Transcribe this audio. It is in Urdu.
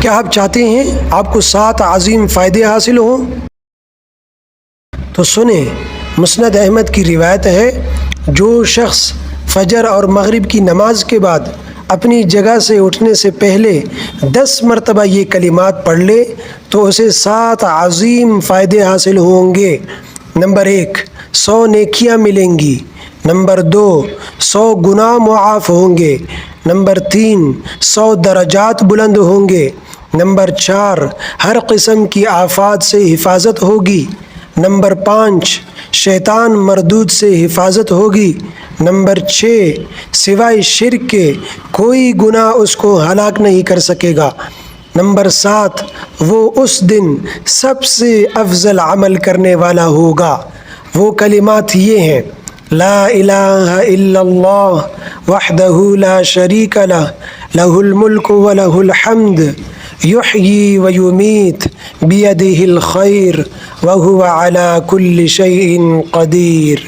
کیا آپ چاہتے ہیں آپ کو 7 عظیم فائدے حاصل ہوں؟ تو سنیں، مسند احمد کی روایت ہے، جو شخص فجر اور مغرب کی نماز کے بعد اپنی جگہ سے اٹھنے سے پہلے 10 مرتبہ یہ کلمات پڑھ لے تو اسے 7 عظیم فائدے حاصل ہوں گے۔ نمبر 1، 100 نیکیاں ملیں گی۔ نمبر 2، 100 گناہ معاف ہوں گے۔ نمبر 3، 100 درجات بلند ہوں گے۔ نمبر 4، ہر قسم کی آفات سے حفاظت ہوگی۔ نمبر 5، شیطان مردود سے حفاظت ہوگی۔ نمبر 6، سوائے شرک کے کوئی گناہ اس کو ہلاک نہیں کر سکے گا۔ نمبر 7، وہ اس دن سب سے افضل عمل کرنے والا ہوگا۔ وہ کلمات یہ ہیں: لا الہ الا اللہ وحدہ لا شریک لہ لہ الملک ولہ الحمد یحیی ویمیت بیدہ الخیر وہو علی کل شیء قدیر۔